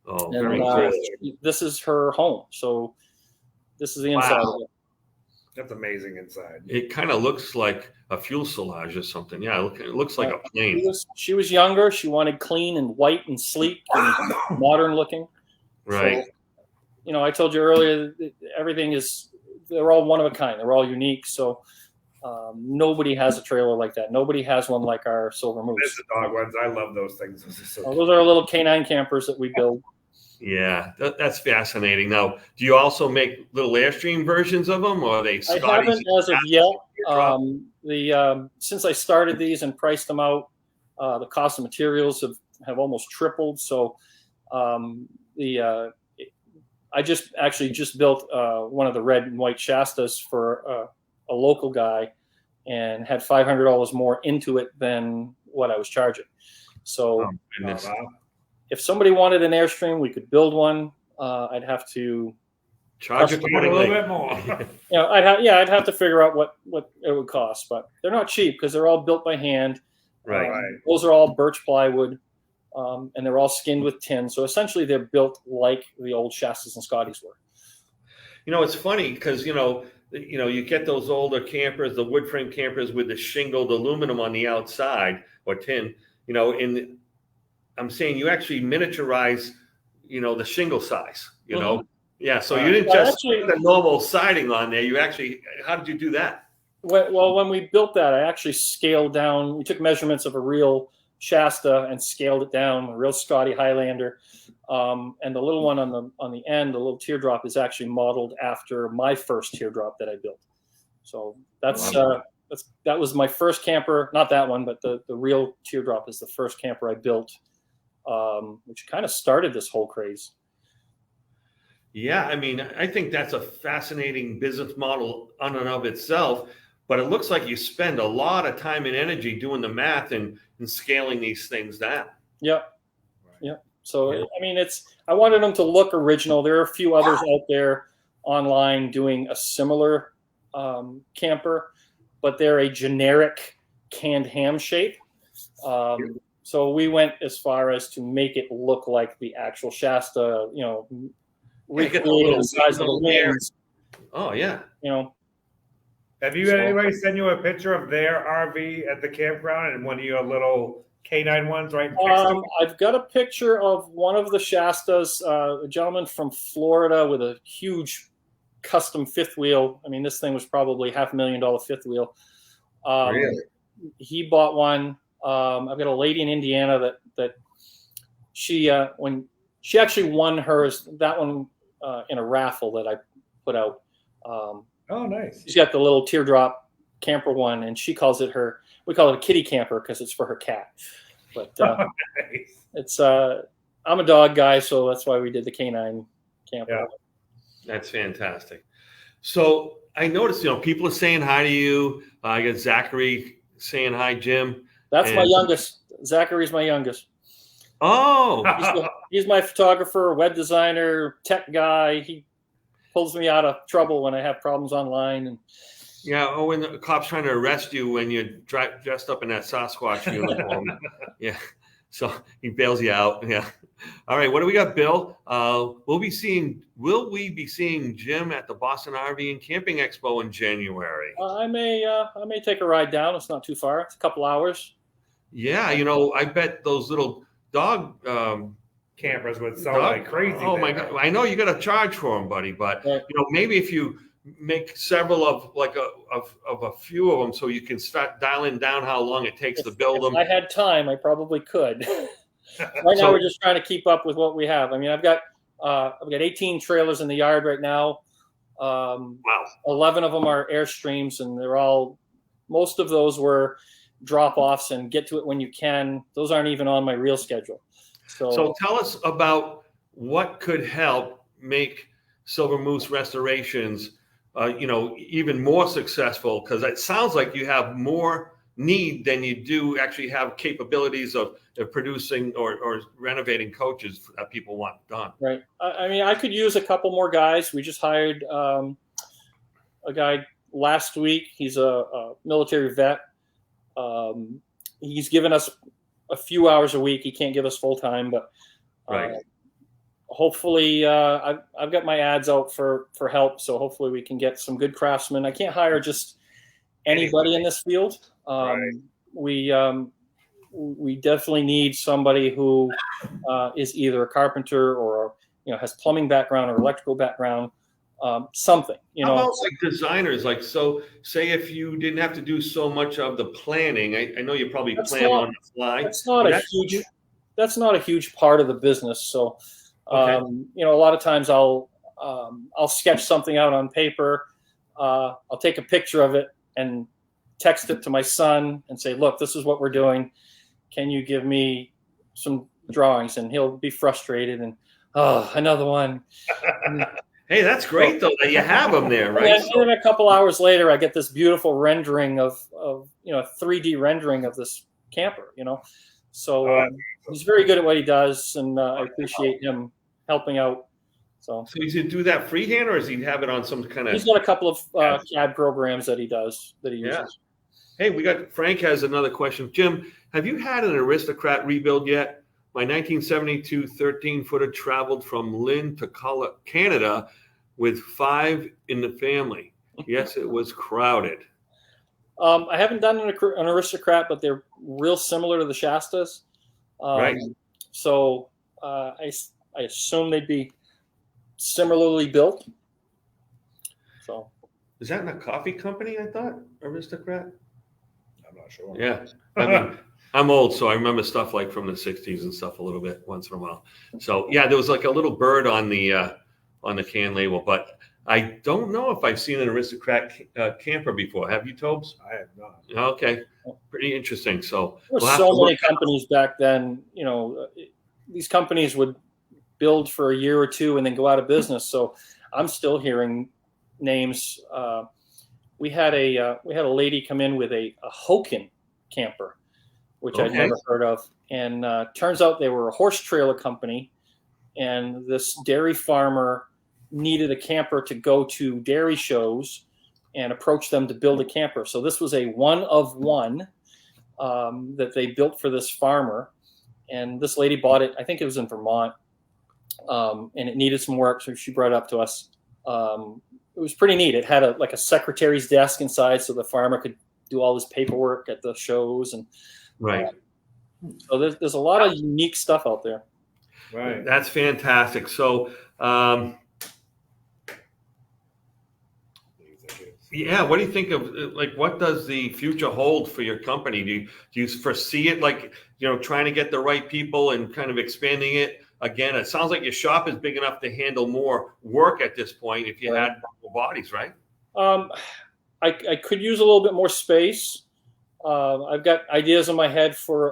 Oh, And very cool. this is her home. So this is the inside Wow. of it. That's amazing inside. It kind of looks like a fuselage or something. Yeah, it looks like a plane. She was younger. She wanted clean and white and sleek and modern looking. Right. So, I told you earlier, they're all one of a kind. They're all unique. So nobody has a trailer like that. Nobody has one like our Silver There's Moose. the dog ones. I love those things. Those are so cute. Those are little canine campers that we build. Yeah, that's fascinating. Now, do you also make little Airstream versions of them, or are they I Scotties? haven't as of yet. Since I started these and priced them out, the cost of materials have almost tripled. So I just built one of the red and white Shastas for a local guy, and had $500 more into it than what I was charging. So Oh, goodness. Wow. if somebody wanted an Airstream, we could build one. I'd have to, Charge A little accordingly. bit more. I'd have to figure out what it would cost, but they're not cheap because they're all built by hand. Right. Right. Those are all birch plywood, and they're all skinned with tin. So essentially, they're built like the old Shastas and Scotties were. It's funny because you get those older campers, the wood frame campers with the shingled aluminum on the outside or tin. And I'm saying you actually miniaturize, the shingle size. Mhm. Yeah. So you didn't Well, just actually- put the normal siding on there. You actually, how did you do that? When we built that, I actually scaled down. We took measurements of a real Shasta and scaled it down, a real Scotty Highlander. And the little one on the end, the little teardrop, is actually modeled after my first teardrop that I built. So that was my first camper. Not that one, but the real teardrop is the first camper I built, which kind of started this whole craze. Yeah, I think that's a fascinating business model on and of itself, but it looks like you spend a lot of time and energy doing the math and scaling these things down. Yep. So, I wanted them to look original. There are a few others out there online doing a similar camper, but they're a generic canned ham shape. So we went as far as to make it look like the actual Shasta, recreate the size of the wings, Oh, yeah. Have you So- anybody send you a picture of their RV at the campground and one of your little canine ones right next to it? I've got a picture of one of the Shastas, a gentleman from Florida with a huge custom fifth wheel. This thing was probably $500,000 fifth wheel. Really? He bought one. I've got a lady in Indiana that she when she actually won hers, that one in a raffle that I put out. Oh, nice. She's got the little teardrop camper one, and she calls it we call it a kitty camper because it's for her cat. But Nice. it's I'm a dog guy, so that's why we did the canine camper. Yeah. That's fantastic. So I noticed, people are saying hi to you. I got Zachary saying hi, Jim. That's my youngest. Zachary's my youngest. Oh, He's my photographer, web designer, tech guy. He pulls me out of trouble when I have problems online. And yeah. Oh, when the cop's trying to arrest you when you're dressed up in that Sasquatch uniform. Yeah. So he bails you out. Yeah. All right. What do we got, Bill? Will we be seeing Jim at the Boston RV and Camping Expo in January? I may take a ride down. It's not too far. It's a couple hours. Yeah. I bet those little dog Campers would sell like crazy. Oh my God! I know you got to charge for them, buddy, but maybe if you make several of a few of them, so you can start dialing down how long it takes to build them. If I had time, I probably could. Right now, we're just trying to keep up with what we have. I mean, I've got 18 trailers in the yard right now. Wow. 11 of them are Airstreams, and most of those were drop-offs and get to it when you can. Those aren't even on my real schedule. So tell us about what could help make Silver Moose Restorations, even more successful, because it sounds like you have more need than you do actually have capabilities of producing or renovating coaches that people want done. Right. I mean, I could use a couple more guys. We just hired a guy last week. He's a military vet. He's given us a few hours a week. He can't give us full time, but right. Hopefully, I've got my ads out for help. So hopefully we can get some good craftsmen. I can't hire just anybody in this field. Right. We definitely need somebody who is either a carpenter or has plumbing background or electrical background. Something. How about like designers? Like, so say if you didn't have to do so much of the planning, I know you probably plan on the fly. That's not a huge part of the business. So, okay. A lot of times I'll sketch something out on paper. I'll take a picture of it and text it to my son and say, look, this is what we're doing. Can you give me some drawings? And he'll be frustrated and, another one. Hey, that's great though that you have them there, right? And then a couple hours later, I get this beautiful rendering of 3D rendering of this camper. So he's very good at what he does, and I appreciate him helping out. So does he do that freehand, or does he have it on some kind of? He's got a couple of CAD programs that he uses. Yeah. Hey, Frank has another question. Jim, have you had an Aristocrat rebuild yet? My 1972 13-footer traveled from Lynn to Canada with 5 in the family. Yes, it was crowded. I haven't done an Aristocrat, but they're real similar to the Shastas. Right. So I assume they'd be similarly built. So is that in a coffee company? I thought Aristocrat. I'm not sure. Yeah, I mean, I'm old, so I remember stuff like from the '60s and stuff a little bit once in a while. So yeah, there was like a little bird on the can label, but I don't know if I've seen an Aristocrat camper before. Have you, Tobes? I have not. Okay, pretty interesting. So there were so many companies back then. These companies would build for a year or two and then go out of business. So I'm still hearing names. We had a lady come in with a Hoken camper, which I'd never heard of, and turns out they were a horse trailer company, and this dairy farmer needed a camper to go to dairy shows and approach them to build a camper. So this was a one of one that they built for this farmer, and this lady bought it. I think it was in Vermont, and it needed some work, so she brought it up to us. It was pretty neat. It had a secretary's desk inside, so the farmer could do all his paperwork at the shows, and right. So there's a lot of unique stuff out there. Right. That's fantastic. So Yeah, what do you think of like what does the future hold for your company? Do you foresee it like, trying to get the right people and kind of expanding it? Again, it sounds like your shop is big enough to handle more work at this point if you had more bodies, right? I could use a little bit more space. I've got ideas in my head for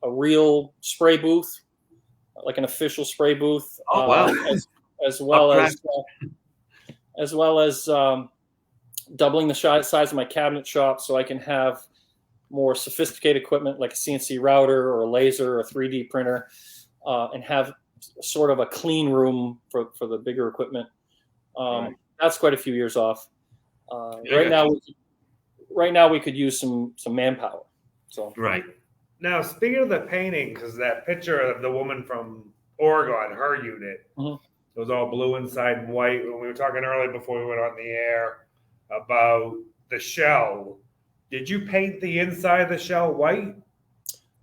a real spray booth, like an official spray booth. Oh, wow. As well as doubling the size of my cabinet shop so I can have more sophisticated equipment like a CNC router or a laser or a 3D printer, and have sort of a clean room for the bigger equipment. That's quite a few years off. Right now we could use some manpower. So right. Now, speaking of the painting, because that picture of the woman from Oregon, her unit, it was all blue inside and white. When we were talking earlier before we went on the air about the shell, did you paint the inside of the shell white?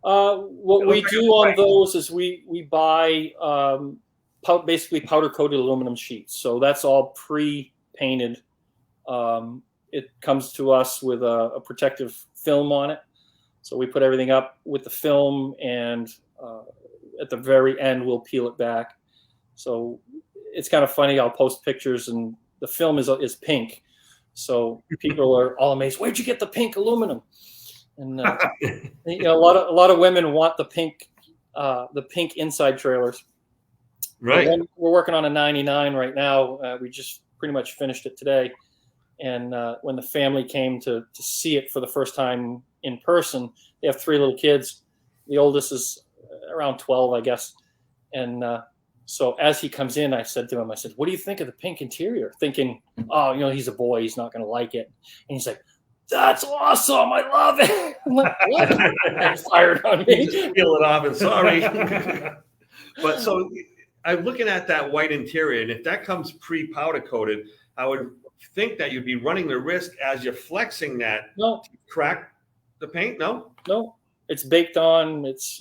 What we do on those is we buy basically powder-coated aluminum sheets. So that's all pre-painted. It comes to us with a protective film on it. So we put everything up with the film, and at the very end, we'll peel it back. So it's kind of funny. I'll post pictures, and the film is pink. So people are all amazed. Where'd you get the pink aluminum? And a lot of women want the pink inside trailers. Right. We're working on a 99 right now. We just pretty much finished it today. And when the family came to see it for the first time in person, they have 3 little kids. The oldest is around 12, I guess. And so as he comes in, I said to him, what do you think of the pink interior? Thinking, he's a boy, he's not going to like it. And he's like, that's awesome, I love it. I'm like, what? That's fired on me. You just peel it off and sorry. But so I'm looking at that white interior, and if that comes pre-powder coated, I would think that you'd be running the risk as you're flexing that to crack the paint. No, it's baked on. It's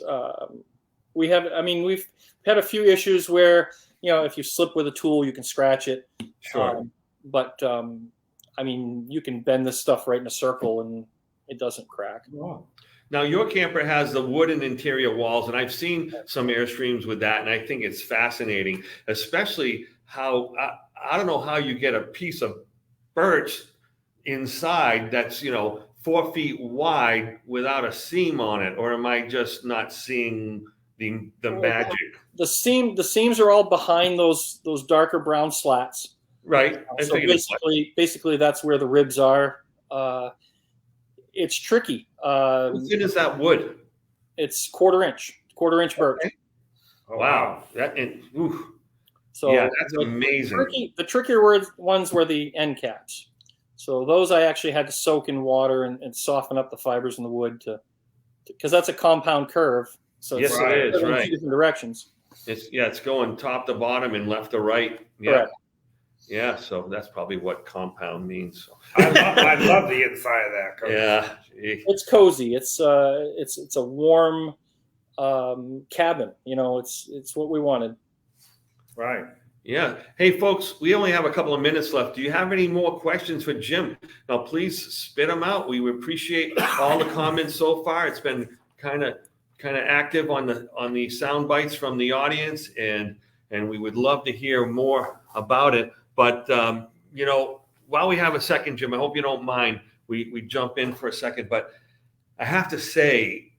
we've had a few issues where if you slip with a tool you can scratch it. Sure. But you can bend this stuff right in a circle and it doesn't crack. Wow. Now your camper has the wooden interior walls, and I've seen some Airstreams with that, and I think it's fascinating, especially how I don't know how you get a piece of birch inside that's 4 feet wide without a seam on it, or am I just not seeing the magic? The seams are all behind those darker brown slats. Right. So basically that's where the ribs are. It's tricky. How thin is that wood? It's quarter inch birch. Okay. Oh, wow. So yeah, that's amazing. The trickier ones were the end caps. So those I actually had to soak in water and soften up the fibers in the wood because that's a compound curve. So yes, it is. Right. 2 different directions. It's going top to bottom and left to right. Yeah. Correct. Yeah, so that's probably what compound means. So. I love the inside of that coach. Yeah, it's cozy. It's a warm cabin. It's what we wanted. Right. Yeah. Hey, folks, we only have a couple of minutes left. Do you have any more questions for Jim? Now, please spit them out. We appreciate all the comments so far. It's been kind of active on the sound bites from the audience, and we would love to hear more about it. But, while we have a second, Jim, I hope you don't mind. We jump in for a second. But I have to say,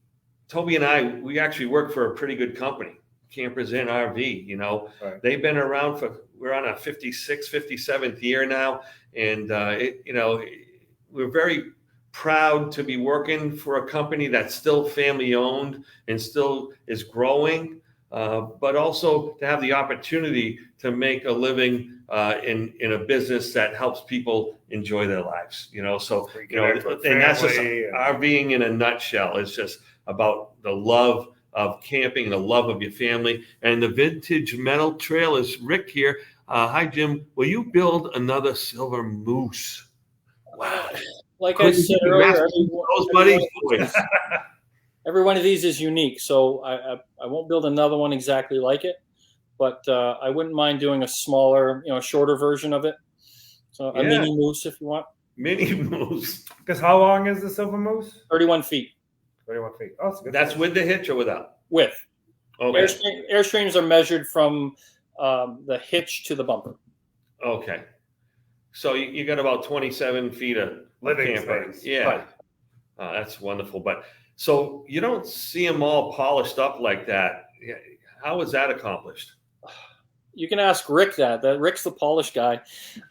Toby and I, we actually work for a pretty good company, Campers in RV. Right. They've been around we're on a 56th, 57th year now. And, we're very proud to be working for a company that's still family owned and still is growing. But also to have the opportunity to make a living in a business that helps people enjoy their lives, So and that's just RVing in a nutshell. It's just about the love of camping, the love of your family, and the vintage metal trailers. Rick here. Hi, Jim. Will you build another Silver Moose? Wow. Like I said earlier, every one of these is unique, so I won't build another one exactly like it, but I wouldn't mind doing a smaller, shorter version of it. So a mini moose, if you want. Mini Moose. Because how long is the Silver Moose? 31 feet 31 feet. Oh, it's a good. That's size. with the hitch or without? width. Okay. Airstreams are measured from the hitch to the bumper. Okay. So you got about 27 feet of Living camper. space. Yeah. Right. That's wonderful. But so you don't see them all polished up like that. How was that accomplished? You can ask Rick that. Rick's the polished guy.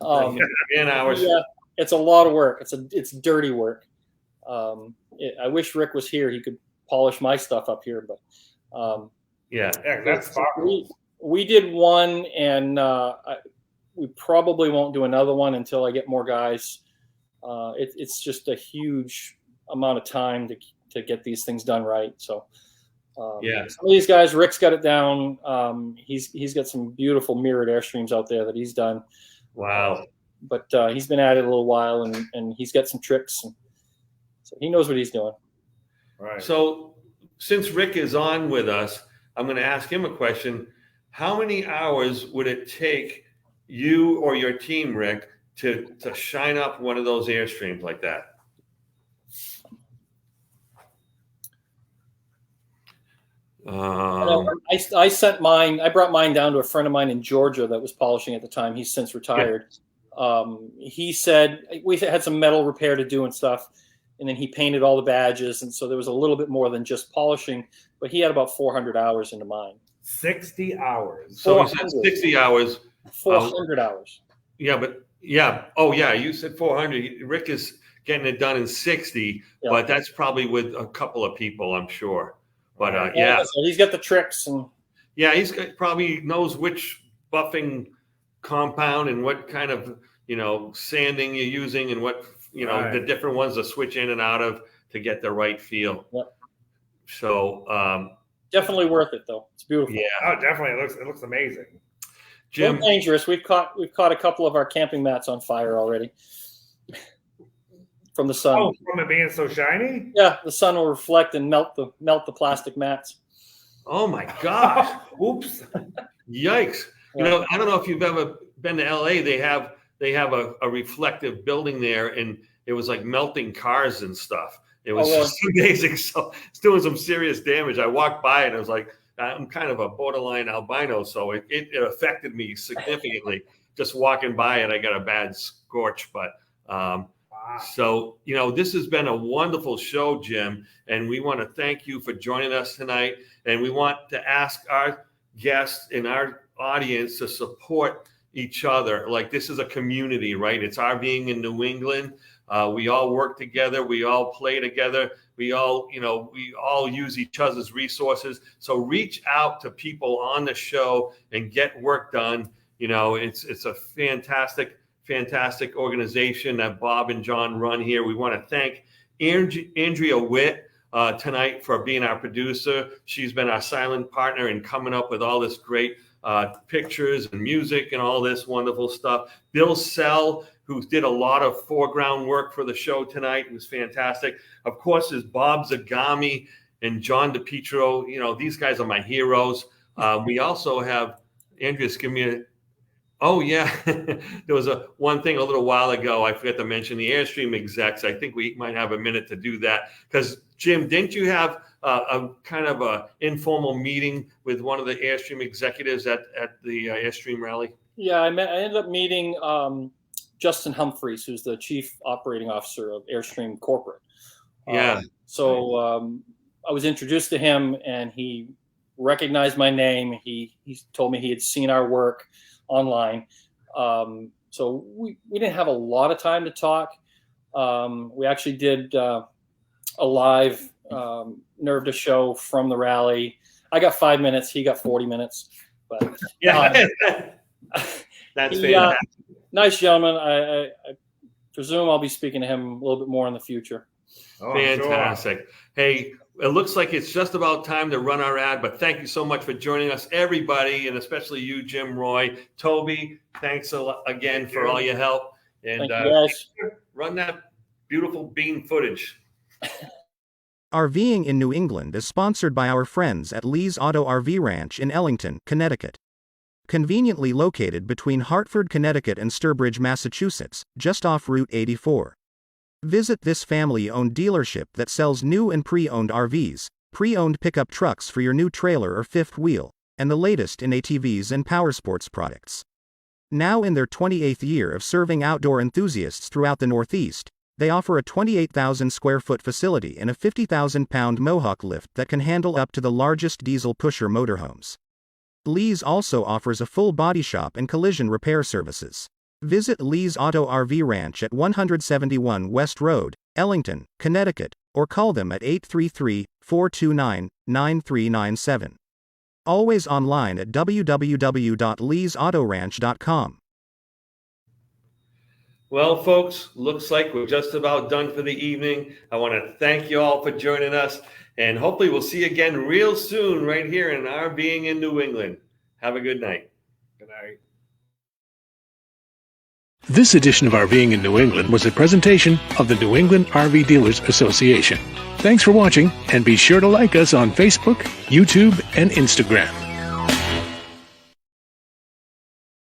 Hours. Yeah, it's a lot of work. It's dirty work. I wish Rick was here. He could polish my stuff up here, but Yeah, that's fine. We did one, and we probably won't do another one until I get more guys. It's just a huge amount of time to get these things done right. So yeah. some of these guys, Rick's got it down. He's got some beautiful mirrored Airstreams out there that he's done. Wow. But he's been at it a little while, and he's got some tricks. And so he knows what he's doing. Right. So since Rick is on with us, I'm going to ask him a question. How many hours would it take you or your team, Rick, to shine up one of those Airstreams like that? I sent mine. I brought mine down to a friend of mine in Georgia that was polishing at the time. He's since retired. Yeah. He said we had some metal repair to do and stuff, and then he painted all the badges, and so there was a little bit more than just polishing. But he had about 400 hours into mine. 60 hours. So he said 60 hours. 400 hours. Yeah, but yeah. Oh, yeah. You said 400. Rick is getting it done in 60, Yeah. but that's probably with a couple of people, I'm sure. But So he's got the tricks, and yeah, he's got, probably knows which buffing compound and what kind of sanding you're using and what the different ones to switch in and out of to get the right feel. Yep. So definitely worth it, though. It's beautiful. Yeah. Oh, definitely. It looks amazing. Jim, It's dangerous. We've caught a couple of our camping mats on fire already from the sun. Oh, from it being so shiny? Yeah, the sun will reflect and melt the plastic mats. oh my gosh. Oops. Yikes. Yeah. I don't know if you've ever been to LA. They have a reflective building there, and it was like melting cars and stuff. It was just amazing. So it's doing some serious damage. I walked by and I was like, I'm kind of a borderline albino, so it affected me significantly. Just walking by it, I got a bad scorch. But so, this has been a wonderful show, Jim, and we want to thank you for joining us tonight. And we want to ask our guests and our audience to support each other. Like, this is a community, right? It's RVing in New England. We all work together. We all play together. We all use each other's resources. So reach out to people on the show and get work done. It's a fantastic organization that Bob and John run here. We want to thank Andrea Witt tonight for being our producer. She's been our silent partner in coming up with all this great pictures and music and all this wonderful stuff. Bill Sell, who did a lot of foreground work for the show tonight. It was fantastic. Of course, there's Bob Zagami and John DePietro. These guys are my heroes. We also have, Andrea's give me oh yeah, there was one thing a little while ago, I forgot to mention the Airstream execs. I think we might have a minute to do that. Because Jim, didn't you have a kind of a informal meeting with one of the Airstream executives at the Airstream rally? Yeah, I ended up meeting Justin Humphreys, who's the chief operating officer of Airstream Corporate. Yeah. So I was introduced to him, and he recognized my name. He told me he had seen our work online. So we didn't have a lot of time to talk. We actually did a live Nerve to Show from the rally. I got 5 minutes. He got 40 minutes. But yeah, that's fantastic. Nice gentleman. I presume I'll be speaking to him a little bit more in the future. Oh, fantastic. Sure. Hey, it looks like it's just about time to run our ad, but thank you so much for joining us, everybody, and especially you, Jim Roy. Toby, thanks again for all your help. And thank you, guys. Run that beautiful bean footage. RVing in New England is sponsored by our friends at Lee's Auto RV Ranch in Ellington, Connecticut. Conveniently located between Hartford, Connecticut and Sturbridge, Massachusetts, just off Route 84. Visit this family-owned dealership that sells new and pre-owned RVs, pre-owned pickup trucks for your new trailer or fifth wheel, and the latest in ATVs and powersports products. Now in their 28th year of serving outdoor enthusiasts throughout the Northeast, they offer a 28,000 square foot facility and a 50,000-pound Mohawk lift that can handle up to the largest diesel pusher motorhomes. Lee's also offers a full body shop and collision repair services. Visit Lee's Auto RV Ranch at 171 West Road, Ellington, Connecticut, or call them at 833-429-9397. Always online at www.leesautoranch.com. Well, folks, looks like we're just about done for the evening. I want to thank you all for joining us, and hopefully we'll see you again real soon right here in RVing in New England. Have a good night. Good night. This edition of RVing in New England was a presentation of the New England RV Dealers Association. Thanks for watching, and be sure to like us on Facebook, YouTube, and Instagram.